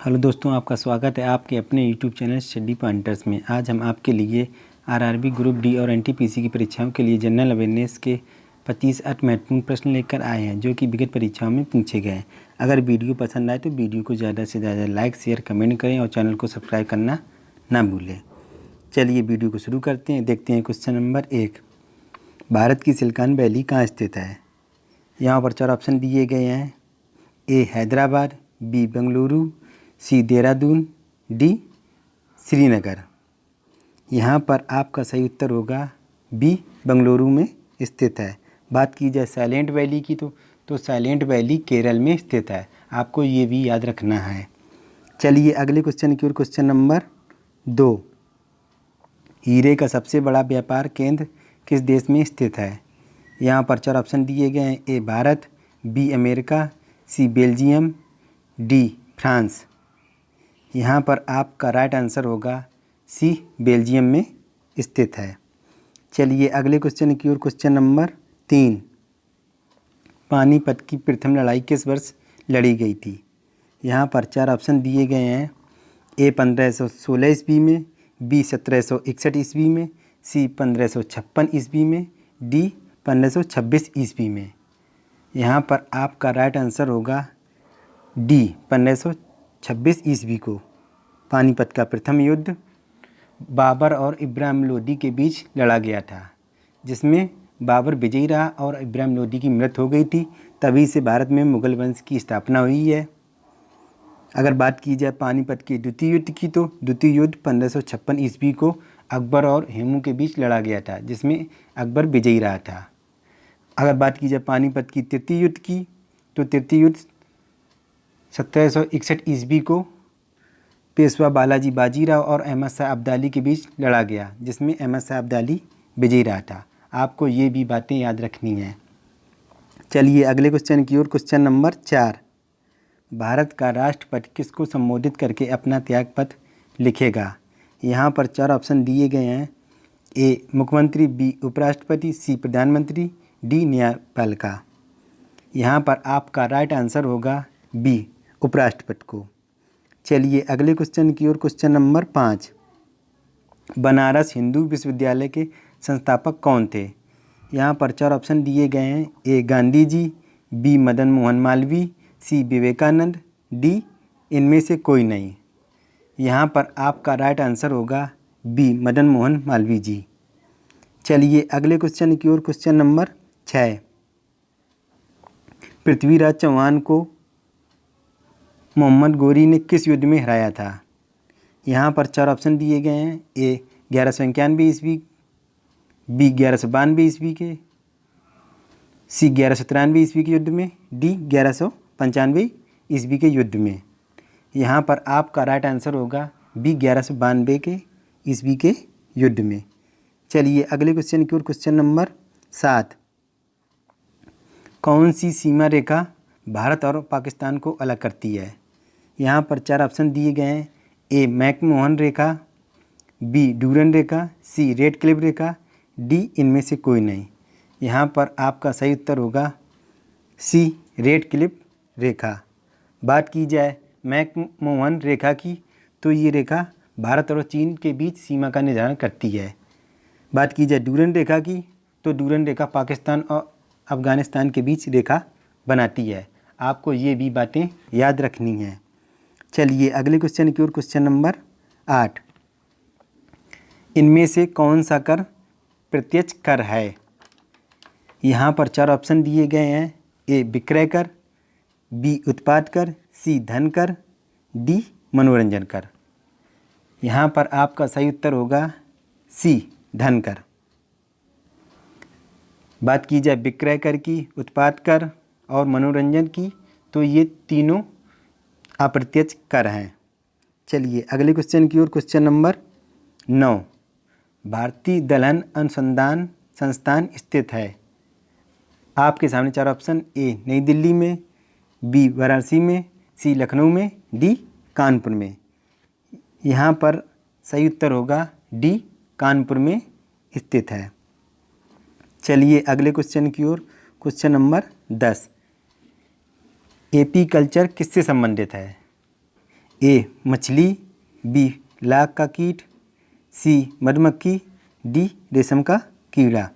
Hello दोस्तों, आपका स्वागत है आपके अपने यूट्यूब चैनल स्टडी पॉइंटर्स में। आज हम आपके लिए आरआरबी ग्रुप डी और एनटीपीसी की परीक्षाओं के लिए जनरल अवेयरनेस के 25 अति महत्वपूर्ण प्रश्न लेकर आए हैं जो कि विगत परीक्षाओं में पूछे गए हैं। अगर वीडियो पसंद आए तो वीडियो को ज़्यादा से ज़्यादा लाइक शेयर कमेंट करें और चैनल को सब्सक्राइब करना ना भूलें। चलिए वीडियो को शुरू करते हैं। देखते हैं क्वेश्चन नंबर 1, भारत की सिलिकॉन वैली कहाँ स्थित है। यहाँ पर 4 ऑप्शन दिए गए हैं। ए हैदराबाद, बी बेंगलुरु, सी देहरादून, डी श्रीनगर। यहाँ पर आपका सही उत्तर होगा बी बेंगलुरु में स्थित है। बात की जाए साइलेंट वैली की तो साइलेंट वैली केरल में स्थित है। आपको ये भी याद रखना है। चलिए अगले क्वेश्चन की ओर। क्वेश्चन नंबर 2, हीरे का सबसे बड़ा व्यापार केंद्र किस देश में स्थित है। यहाँ पर 4 ऑप्शन दिए गए हैं। ए भारत, बी अमेरिका, सी बेल्जियम, डी फ्रांस। यहाँ पर आपका राइट आंसर होगा सी बेल्जियम में स्थित है। चलिए अगले क्वेश्चन की ओर। क्वेश्चन नंबर 3, पानीपत की प्रथम लड़ाई किस वर्ष लड़ी गई थी। यहाँ पर 4 ऑप्शन दिए गए हैं। ए 1516 ईस्वी में, बी 1761 ईस्वी में, सी 1556 ईस्वी में, डी 1526 ईस्वी में। यहाँ पर आपका राइट आंसर होगा डी 1526 ईस्वी को पानीपत का प्रथम युद्ध बाबर और इब्राहिम लोदी के बीच लड़ा गया था, जिसमें बाबर विजयी रहा और इब्राहिम लोदी की मृत्यु हो गई थी। तभी से भारत में मुगल वंश की स्थापना हुई है। अगर बात की जाए पानीपत के द्वितीय युद्ध की तो द्वितीय युद्ध 1556 ईस्वी को अकबर और हेमू के बीच लड़ा गया था, जिसमें अकबर विजयी रहा था। अगर बात की जाए पानीपत की तृतीय युद्ध की तो तृतीय युद्ध 1761 ईस्वी को पेशवा बालाजी बाजीराव और अहमद शाह अब्दाली के बीच लड़ा गया, जिसमें अहमद शाह अब्दाली विजयी रहा था। आपको ये भी बातें याद रखनी हैं। चलिए अगले क्वेश्चन की ओर। क्वेश्चन नंबर 4, भारत का राष्ट्रपति किसको संबोधित करके अपना त्यागपत्र लिखेगा। यहाँ पर 4 ऑप्शन दिए गए हैं। ए मुख्यमंत्री, बी उपराष्ट्रपति, सी प्रधानमंत्री, डी न्यायपालिका। यहाँ पर आपका राइट आंसर होगा बी उपराष्ट्रपति को। चलिए अगले क्वेश्चन की ओर। क्वेश्चन नंबर 5, बनारस हिंदू विश्वविद्यालय के संस्थापक कौन थे। यहाँ पर 4 ऑप्शन दिए गए हैं। ए गांधी जी, बी मदन मोहन मालवीय, सी विवेकानंद, डी इनमें से कोई नहीं। यहाँ पर आपका राइट आंसर होगा बी मदन मोहन मालवीय जी। चलिए अगले क्वेश्चन की ओर। क्वेश्चन नंबर 6, पृथ्वीराज चौहान को मोहम्मद गोरी ने किस युद्ध में हराया था। यहाँ पर 4 ऑप्शन दिए गए हैं। ए 1191 ईस्वी, बी 1192 ईस्वी के, सी 1193 ईस्वी के युद्ध में, डी 1195 ईस्वी के युद्ध में। यहाँ पर आपका राइट आंसर होगा बी 1192 के ईस्वी के युद्ध में। चलिए अगले क्वेश्चन की ओर। क्वेश्चन नंबर 7, कौन सी सीमा रेखा भारत और पाकिस्तान को अलग करती है। यहाँ पर 4 ऑप्शन दिए गए हैं। ए मैकमोहन रेखा, बी डूरन रेखा, सी रेड क्लिफ रेखा, डी इनमें से कोई नहीं। यहाँ पर आपका सही उत्तर होगा सी रेड क्लिफ रेखा। बात की जाए मैकमोहन रेखा की तो ये रेखा भारत और चीन के बीच सीमा का निर्धारण करती है। बात की जाए डूरन रेखा की तो डूरन रेखा पाकिस्तान और अफ़गानिस्तान के बीच रेखा बनाती है। आपको ये भी बातें याद रखनी हैं। चलिए अगले क्वेश्चन की ओर। क्वेश्चन नंबर 8, इनमें से कौन सा कर प्रत्यक्ष कर है। यहाँ पर 4 ऑप्शन दिए गए हैं। ए विक्रय कर, बी उत्पाद कर, सी धन कर, डी मनोरंजन कर। यहाँ पर आपका सही उत्तर होगा सी धन कर। बात की जाए विक्रय कर की, उत्पाद कर और मनोरंजन की तो ये तीनों अप्रत्यक्ष कर हैं। चलिए अगले क्वेश्चन की ओर। क्वेश्चन नंबर 9, भारतीय दलहन अनुसंधान संस्थान स्थित है। आपके सामने 4 ऑप्शन। ए नई दिल्ली में, बी वाराणसी में, सी लखनऊ में, डी कानपुर में। यहाँ पर सही उत्तर होगा डी कानपुर में स्थित है। चलिए अगले क्वेश्चन की ओर। क्वेश्चन नंबर 10, एपी कल्चर किससे संबंधित है। ए मछली, बी लाख का कीट, सी मधुमक्खी, डी रेशम का कीड़ा।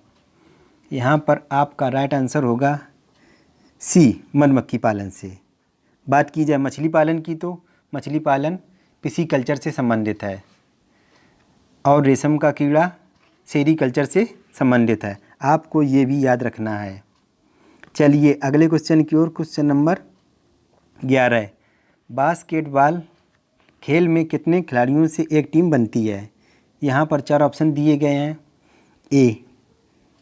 यहाँ पर आपका राइट आंसर होगा सी मधुमक्खी पालन से। बात की जाए मछली पालन की तो मछली पालन पिसीकल्चर से संबंधित है और रेशम का कीड़ा सेरीकल्चर से संबंधित है। आपको ये भी याद रखना है। चलिए अगले क्वेश्चन की ओर। Question number 11। बास्केटबॉल खेल में कितने खिलाड़ियों से एक टीम बनती है? यहाँ पर 4 ऑप्शन दिए गए हैं। ए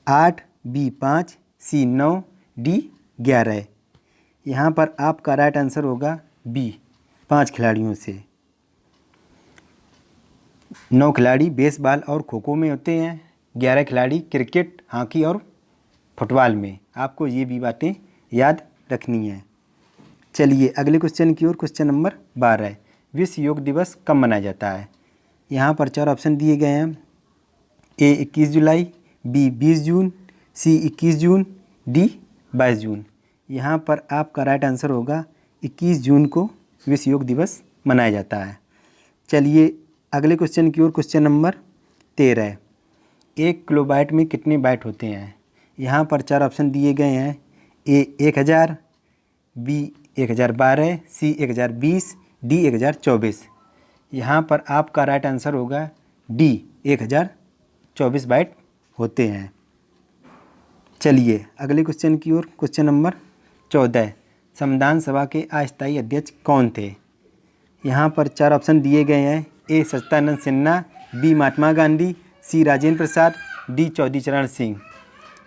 8, बी 5, सी 9, डी 11। यहाँ पर आपका राइट आंसर होगा बी 5 खिलाड़ियों से। 9 खिलाड़ी बेसबॉल और खो खो में होते हैं, 11 खिलाड़ी क्रिकेट, हॉकी और फुटबॉल में। आपको ये भी बातें याद रखनी है। चलिए अगले क्वेश्चन की ओर। Question number 12। विश्व योग दिवस कब मनाया जाता है? यहाँ पर 4 ऑप्शन दिए गए हैं। ए 21 जुलाई, बी 20 जून, सी 21 जून, डी 22 जून। यहाँ पर आपका राइट आंसर होगा 21 जून को विश्व योग दिवस मनाया जाता है। चलिए अगले क्वेश्चन की ओर। Question number 13। एक किलोबाइट में कितने बाइट होते हैं? यहाँ पर 4 ऑप्शन दिए गए हैं। ए 1000, बी 1012, सी 1020, डी 1024। यहाँ पर आपका राइट आंसर होगा डी 1024 बाइट होते हैं। चलिए अगले क्वेश्चन की ओर। Question number 14। संविधान सभा के अस्थायी अध्यक्ष कौन थे? यहाँ पर 4 ऑप्शन दिए गए हैं। ए सच्चिदानंद सिन्हा, बी महात्मा गांधी, सी राजेंद्र प्रसाद, डी चौधरी चरण सिंह।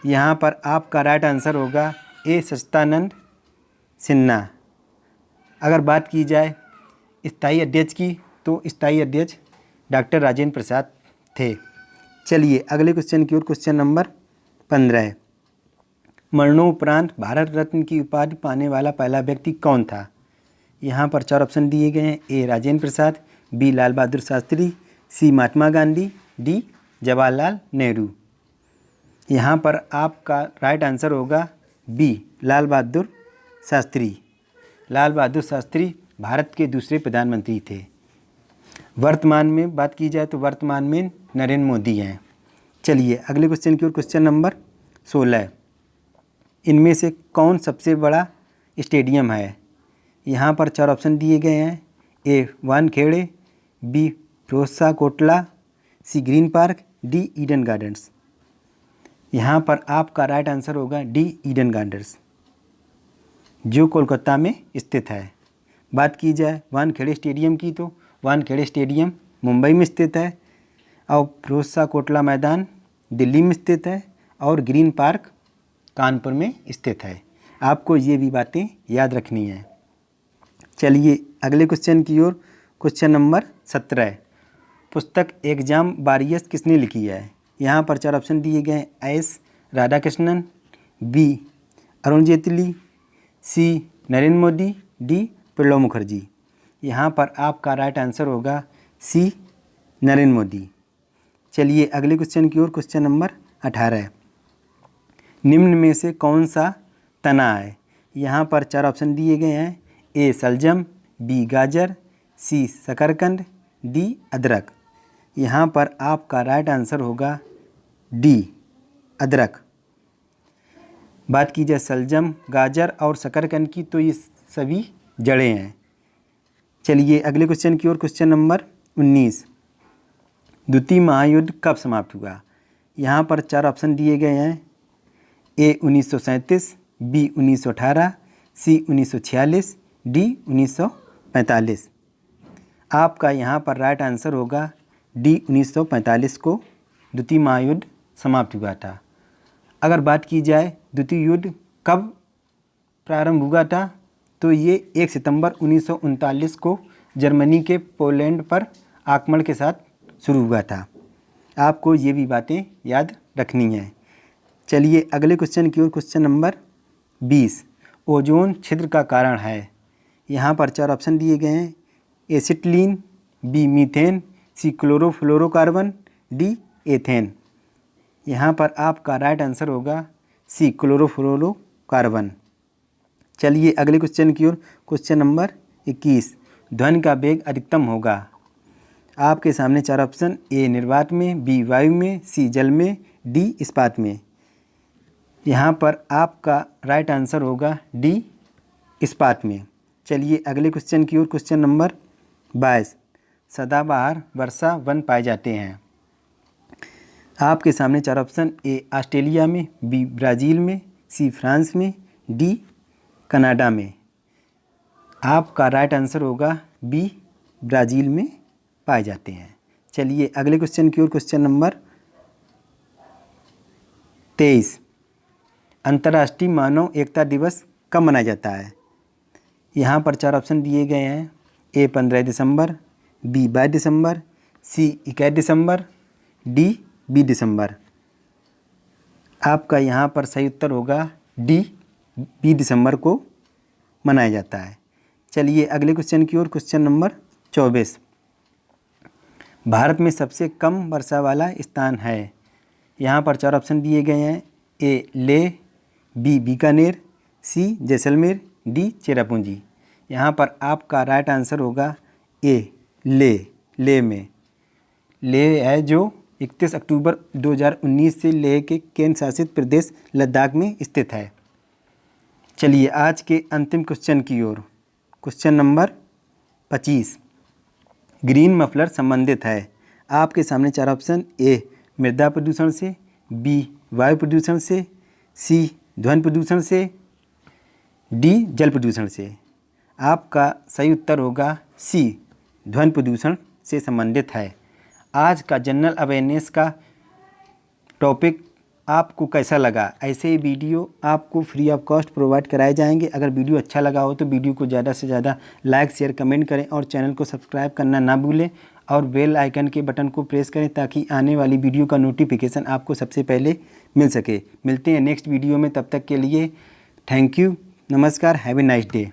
यहाँ पर आपका राइट आंसर होगा ए सच्चिदानंद सिन्हा। अगर बात की जाए स्थायी अध्यक्ष की तो स्थायी अध्यक्ष डॉक्टर राजेंद्र प्रसाद थे। चलिए अगले क्वेश्चन की ओर। Question number 15। मरणोपरांत भारत रत्न की उपाधि पाने वाला पहला व्यक्ति कौन था? यहाँ पर 4 ऑप्शन दिए गए हैं। ए राजेंद्र प्रसाद, बी लाल बहादुर शास्त्री, सी महात्मा गांधी, डी जवाहरलाल नेहरू। यहाँ पर आपका राइट आंसर होगा बी लाल बहादुर शास्त्री। लाल बहादुर शास्त्री भारत के दूसरे प्रधानमंत्री थे। वर्तमान में बात की जाए तो वर्तमान में नरेंद्र मोदी हैं। चलिए अगले क्वेश्चन की ओर। Question number 16। इनमें से कौन सबसे बड़ा स्टेडियम है? यहाँ पर 4 ऑप्शन दिए गए हैं। A Wankhede, B Firozshah Kotla, C Green Park, D Eden Gardens. यहाँ पर आपका राइट आंसर होगा डी ईडन गार्डन्स, जो कोलकाता में स्थित है। बात की जाए वानखेड़े स्टेडियम की तो वानखेड़े स्टेडियम मुंबई में स्थित है और फिरोजशाह कोटला मैदान दिल्ली में स्थित है और ग्रीन पार्क कानपुर में स्थित है। आपको ये भी बातें याद रखनी है। चलिए अगले क्वेश्चन की ओर। Question number 17। पुस्तक एग्जाम वॉरियर्स किसने लिखी है? यहाँ पर 4 ऑप्शन दिए गए हैं। एस राधाकृष्णन, बी अरुण जेटली, सी नरेंद्र मोदी, डी प्रणब मुखर्जी। यहाँ पर आपका राइट आंसर होगा सी नरेंद्र मोदी। चलिए अगले क्वेश्चन की ओर। Question number 18। निम्न में से कौन सा तना है? यहाँ पर 4 ऑप्शन दिए गए हैं। ए सलजम, बी गाजर, सी शकरकंद, डी अदरक। यहाँ पर आपका राइट आंसर होगा डी अदरक। बात की जाए सलजम, गाजर और शकरकंद की तो ये सभी जड़ें हैं। चलिए अगले क्वेश्चन की ओर। Question number 19। द्वितीय महायुद्ध कब समाप्त हुआ? यहाँ पर 4 ऑप्शन दिए गए हैं। ए 1937, बी 1918, सी 1946, डी 1945। आपका यहाँ पर राइट आंसर होगा डी 1945 को द्वितीय महायुद्ध समाप्त हुआ था। अगर बात की जाए द्वितीय युद्ध कब प्रारंभ हुआ था तो ये 1 सितंबर 1939 को जर्मनी के पोलैंड पर आक्रमण के साथ शुरू हुआ था। आपको ये भी बातें याद रखनी है। चलिए अगले क्वेश्चन की ओर। Question number 20। ओजोन छिद्र का कारण है? यहाँ पर 4 ऑप्शन दिए गए हैं। Acetylene, B methane, C chlorofluorocarbon, D ethane. यहाँ पर आपका राइट आंसर होगा सी क्लोरोफ्लोरोकार्बन। चलिए अगले क्वेश्चन की ओर। Question number 21। ध्वनि का वेग अधिकतम होगा? आपके सामने 4 ऑप्शन, ए निर्वात में, बी वायु में, सी जल में, डी इस्पात में। यहाँ पर आपका राइट आंसर होगा डी इस्पात में। चलिए अगले क्वेश्चन की ओर। Question number 22। सदाबहार वर्षा वन पाए जाते हैं? आपके सामने 4 ऑप्शन, ए ऑस्ट्रेलिया में, बी ब्राज़ील में, सी फ्रांस में, डी कनाडा में। आपका राइट आंसर होगा बी ब्राज़ील में पाए जाते हैं। चलिए अगले क्वेश्चन की ओर। Question number 23। अंतर्राष्ट्रीय मानव एकता दिवस कब मनाया जाता है? यहाँ पर 4 ऑप्शन दिए गए हैं, ए 15 दिसंबर, बी 22 दिसंबर, सी 21 दिसंबर, डी 20 दिसंबर। आपका यहाँ पर सही उत्तर होगा डी 20 दिसंबर को मनाया जाता है। चलिए अगले क्वेश्चन की ओर। Question number 24। भारत में सबसे कम वर्षा वाला स्थान है? यहाँ पर 4 ऑप्शन दिए गए हैं, ए लेह, बी बीकानेर, सी जैसलमेर, डी चेरापूंजी। यहाँ पर आपका राइट आंसर होगा ए लेह में। लेह है जो 31 अक्टूबर 2019 से लेह के केंद्र शासित प्रदेश लद्दाख में स्थित है। चलिए आज के अंतिम क्वेश्चन की ओर। Question number 25। ग्रीन मफलर संबंधित है? आपके सामने 4 ऑप्शन, ए मृदा प्रदूषण से, बी वायु प्रदूषण से, सी ध्वनि प्रदूषण से, डी जल प्रदूषण से। आपका सही उत्तर होगा सी ध्वनि प्रदूषण से संबंधित है। आज का जनरल अवेयरनेस का टॉपिक आपको कैसा लगा? ऐसे ही वीडियो आपको फ्री ऑफ कॉस्ट प्रोवाइड कराए जाएंगे। अगर वीडियो अच्छा लगा हो तो वीडियो को ज़्यादा से ज़्यादा लाइक शेयर कमेंट करें और चैनल को सब्सक्राइब करना ना भूलें और बेल आइकन के बटन को प्रेस करें ताकि आने वाली वीडियो का नोटिफिकेशन आपको सबसे पहले मिल सके। मिलते हैं नेक्स्ट वीडियो में, तब तक के लिए थैंक यू, नमस्कार, हैव ए नाइस डे।